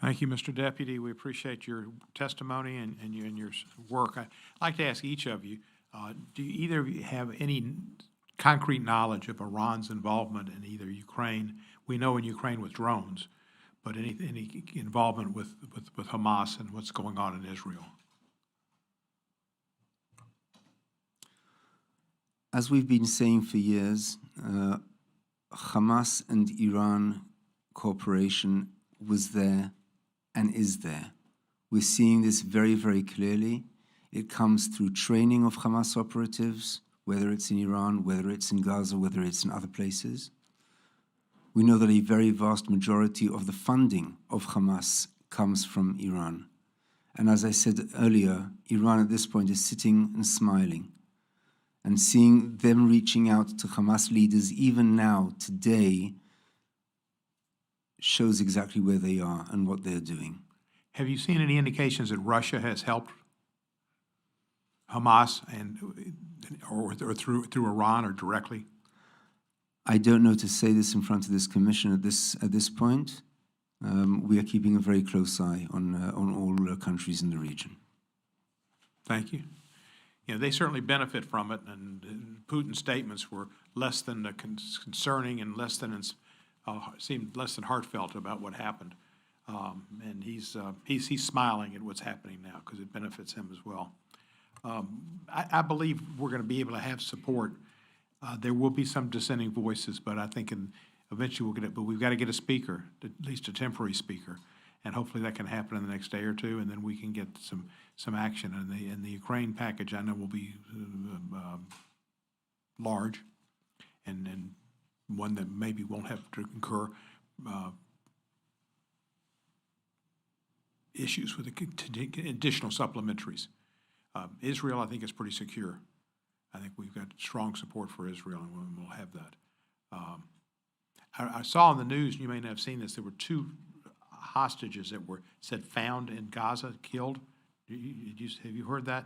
Thank you, Mr. Deputy. We appreciate your testimony and your work. I'd like to ask each of you, do either of you have any concrete knowledge of Iran's involvement in either Ukraine? We know in Ukraine with drones, but any involvement with Hamas and what's going on in Israel? As we've been saying for years, Hamas and Iran cooperation was there and is there. We're seeing this very, very clearly. It comes through training of Hamas operatives, whether it's in Iran, whether it's in Gaza, whether it's in other places. We know that a very vast majority of the funding of Hamas comes from Iran. And as I said earlier, Iran at this point is sitting and smiling. And seeing them reaching out to Hamas leaders even now, today, shows exactly where they are and what they're doing. Have you seen any indications that Russia has helped Hamas or through Iran or directly? I don't know to say this in front of this commission at this point. We are keeping a very close eye on all countries in the region. Thank you. You know, they certainly benefit from it, and Putin's statements were less than concerning and seemed less than heartfelt about what happened. And he's smiling at what's happening now because it benefits him as well. I believe we're going to be able to have support. There will be some dissenting voices, but I think eventually we'll get it. But we've got to get a speaker, at least a temporary speaker, and hopefully that can happen in the next day or two, and then we can get some action. And the Ukraine package, I know, will be large, and one that maybe won't have to incur issues with additional supplementaries. Israel, I think, is pretty secure. I think we've got strong support for Israel, and we'll have that. I saw in the news, you may not have seen this, there were 2 hostages that were found in Gaza, killed. Have you heard that?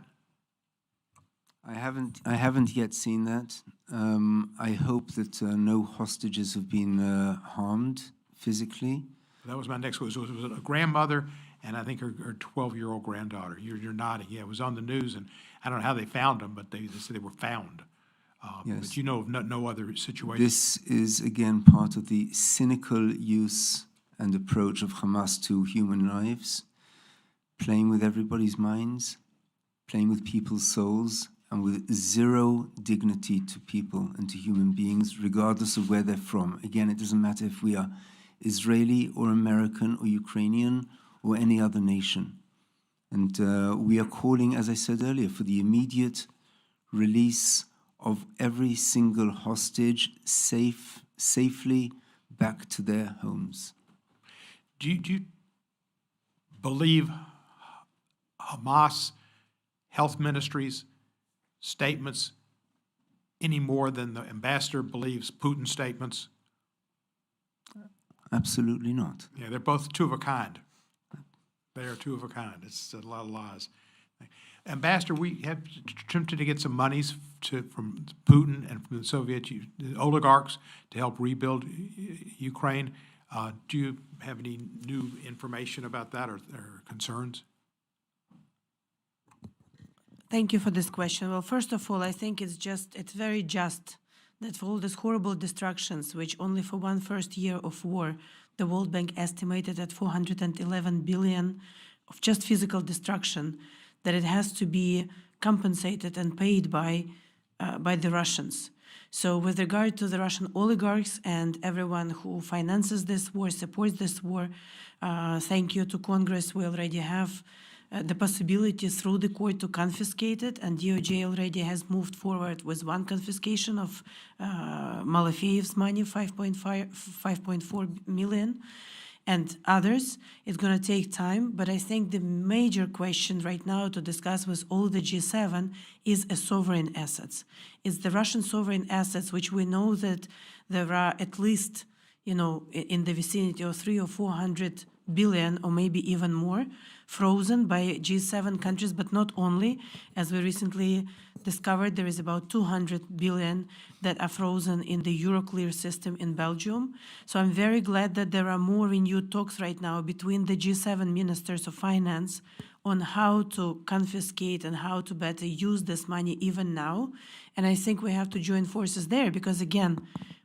I haven't yet seen that. I hope that no hostages have been harmed physically. That was my next question. It was a grandmother and I think her 12-year-old granddaughter. You're nodding. Yeah, it was on the news, and I don't know how they found them, but they said they were found. Yes. But you know of no other situation. This is, again, part of the cynical use and approach of Hamas to human lives, playing with everybody's minds, playing with people's souls, and with zero dignity to people and to human beings, regardless of where they're from. Again, it doesn't matter if we are Israeli or American or Ukrainian or any other nation. And we are calling, as I said earlier, for the immediate release of every single hostage safely back to their homes. Do you believe Hamas health ministry's statements any more than the ambassador believes Putin's statements? Absolutely not. Yeah, they're both two of a kind. They are two of a kind. It's a lot of lies. Ambassador, we have attempted to get some monies from Putin and from the the oligarchs to help rebuild Ukraine. Do you have any new information about that or concerns? Thank you for this question. Well, first of all, I think it's very just that for all these horrible destructions, which only for one first year of war, the World Bank estimated at 411 billion of just physical destruction, that it has to be compensated and paid by the Russians. So with regard to the Russian oligarchs and everyone who finances this war, supports this war, thank you to Congress. We already have the possibility through the court to confiscate it, and DOJ already has moved forward with one confiscation of Malafeyev's money, 5.4 million, and others. It's going to take time, but I think the major question right now to discuss with all the G7 is a sovereign assets. It's the Russian sovereign assets, which we know that there are at least, in the vicinity of 300 or 400 billion or maybe even more frozen by G7 countries, but not only. As we recently discovered, there is about 200 billion that are frozen in the Euroclear system in Belgium. So I'm very glad that there are more renewed talks right now between the G7 ministers of finance on how to confiscate and how to better use this money even now. And I think we have to join forces there because, again,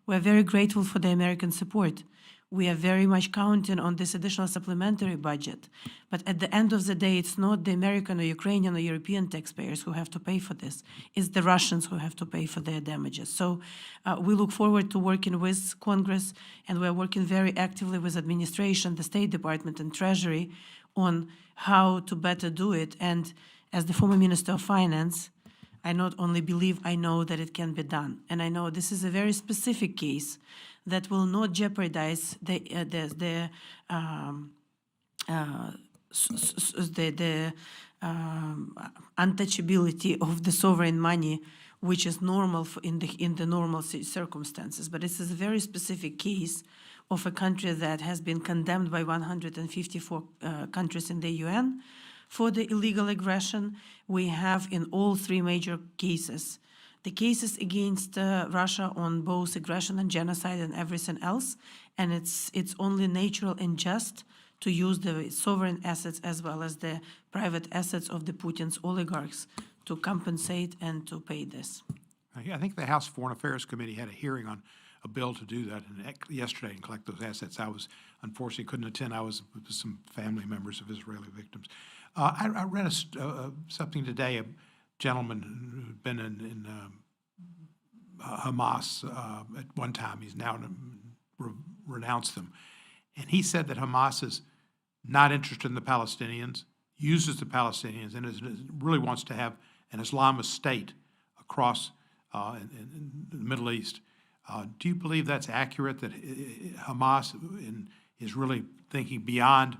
we're very grateful for the American support. We are very much counting on this additional supplementary budget. But at the end of the day, it's not the American or Ukrainian or European taxpayers who have to pay for this. It's the Russians who have to pay for their damages. So we look forward to working with Congress, and we're working very actively with administration, the State Department, and Treasury on how to better do it. And as the former Minister of Finance, I not only believe, I know that it can be done. And I know this is a very specific case that will not jeopardize the untouchability of the sovereign money, which is normal in the normal circumstances. But this is a very specific case of a country that has been condemned by 154 countries in the UN for the illegal aggression. We have in all three major cases the cases against Russia on both aggression and genocide and everything else, and it's only natural and just to use the sovereign assets as well as the private assets of the Putin's oligarchs to compensate and to pay this. I think the House Foreign Affairs Committee had a hearing on a bill to do that yesterday and collect those assets. I was unfortunately couldn't attend. I was with some family members of Israeli victims. I read something today. A gentleman who'd been in Hamas at one time. He's now renounced them. And he said that Hamas is not interested in the Palestinians, uses the Palestinians, and really wants to have an Islamist state across in the Middle East. Do you believe that's accurate, that Hamas is really thinking beyond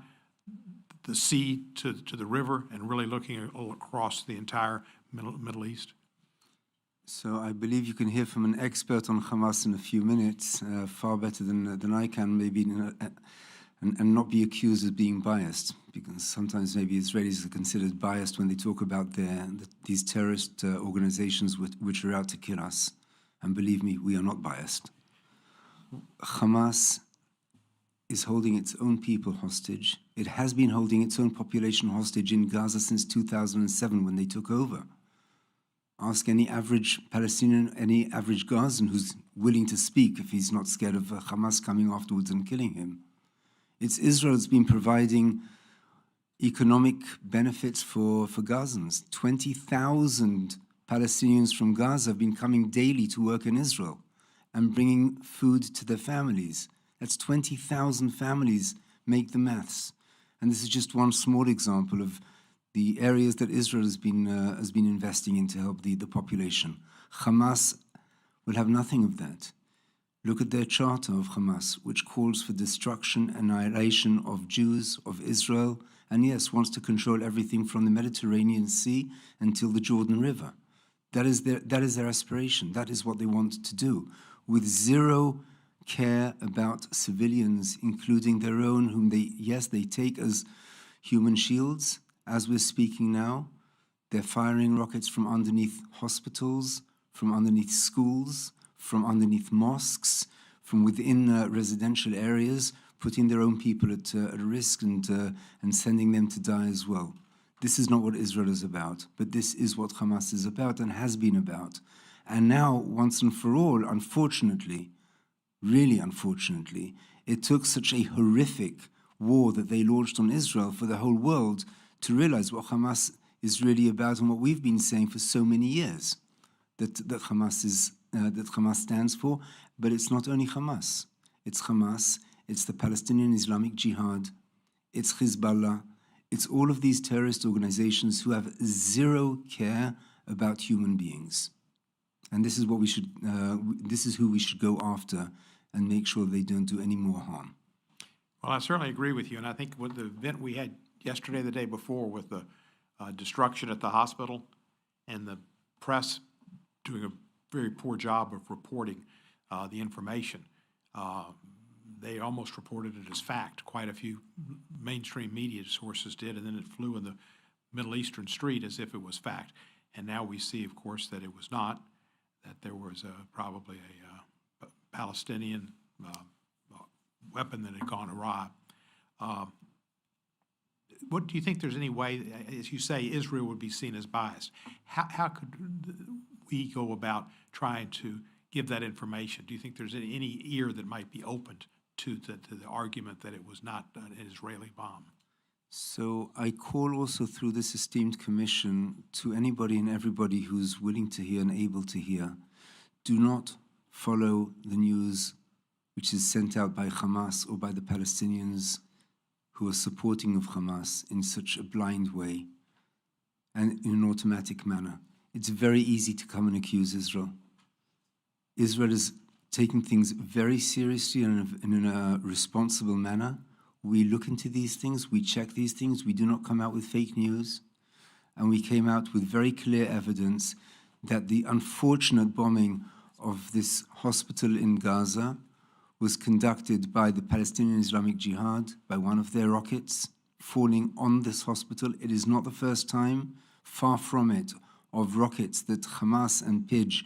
the sea to the river and really looking across the entire Middle East? So I believe you can hear from an expert on Hamas in a few minutes, far better than I can, maybe, and not be accused of being biased, because sometimes maybe Israelis are considered biased when they talk about these terrorist organizations which are out to kill us. And believe me, we are not biased. Hamas is holding its own people hostage. It has been holding its own population hostage in Gaza since 2007 when they took over. Ask any average Palestinian, any average Gazan who's willing to speak if he's not scared of Hamas coming afterwards and killing him. It's Israel that's been providing economic benefits for Gazans. 20,000 Palestinians from Gaza have been coming daily to work in Israel and bringing food to their families. That's 20,000 families. Make the maths. And this is just one small example of the areas that Israel has been investing in to help the population. Hamas will have nothing of that. Look at their charter of Hamas, which calls for destruction, annihilation of Jews, of Israel, and yes, wants to control everything from the Mediterranean Sea until the Jordan River. That is their aspiration. That is what they want to do, with zero care about civilians, including their own, whom they take as human shields. As we're speaking now, they're firing rockets from underneath hospitals, from underneath schools, from underneath mosques, from within residential areas, putting their own people at risk and sending them to die as well. This is not what Israel is about, but this is what Hamas is about and has been about. And now, once and for all, unfortunately, really unfortunately, it took such a horrific war that they launched on Israel for the whole world to realize what Hamas is really about and what we've been saying for so many years, that Hamas stands for. But it's not only Hamas. It's Hamas, it's the Palestinian Islamic Jihad, it's Hezbollah, it's all of these terrorist organizations who have zero care about human beings. And this is what we should, this is who we should go after and make sure they don't do any more harm. Well, I certainly agree with you, and I think with the event we had yesterday, the day before, with the destruction at the hospital and the press doing a very poor job of reporting the information, they almost reported it as fact. Quite a few mainstream media sources did, and then it flew in the Middle Eastern street as if it was fact. And now we see, of course, that it was not, that there was probably a Palestinian weapon that had gone awry. What do you think there's any way, as you say, Israel would be seen as biased? How could we go about trying to give that information? Do you think there's any ear that might be opened to the argument that it was not an Israeli bomb? So I call also through this esteemed commission to anybody and everybody who's willing to hear and able to hear, do not follow the news which is sent out by Hamas or by the Palestinians who are supporting of Hamas in such a blind way and in an automatic manner. It's very easy to come and accuse Israel. Israel is taking things very seriously and in a responsible manner. We look into these things, we check these things, we do not come out with fake news. And we came out with very clear evidence that the unfortunate bombing of this hospital in Gaza was conducted by the Palestinian Islamic Jihad, by one of their rockets falling on this hospital. It is not the first time, far from it, of rockets that Hamas and PIJ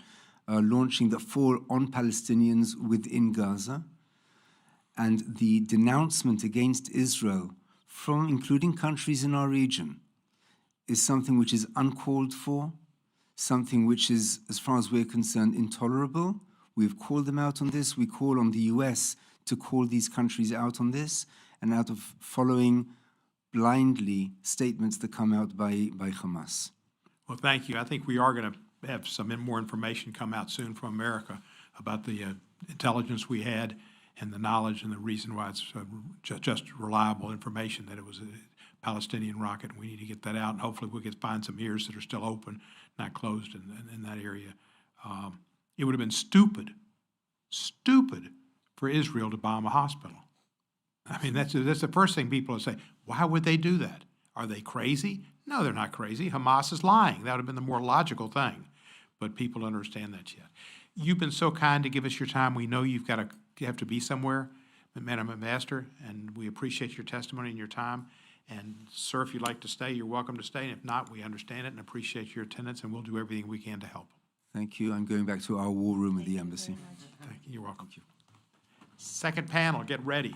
are launching that fall on Palestinians within Gaza. And the denouncement against Israel from including countries in our region is something which is uncalled for, something which is, as far as we're concerned, intolerable. We've called them out on this. We call on the US to call these countries out on this, and out of following blindly statements that come out by Hamas. Well, thank you. I think we are going to have some more information come out soon from America about the intelligence we had and the knowledge and the reason why it's just reliable information that it was a Palestinian rocket. We need to get that out, and hopefully we can find some ears that are still open, not closed in that area. It would have been stupid for Israel to bomb a hospital. I mean, that's the first thing people would say. Why would they do that? Are they crazy? No, they're not crazy. Hamas is lying. That would have been the more logical thing. But people don't understand that yet. You've been so kind to give us your time. We know you have to be somewhere, Madam Ambassador, and we appreciate your testimony and your time. And, sir, if you'd like to stay, you're welcome to stay. And if not, we understand it and appreciate your attendance, and we'll do everything we can to help. Thank you. I'm going back to our war room at the embassy. Thank you. You're welcome. Second panel, get ready.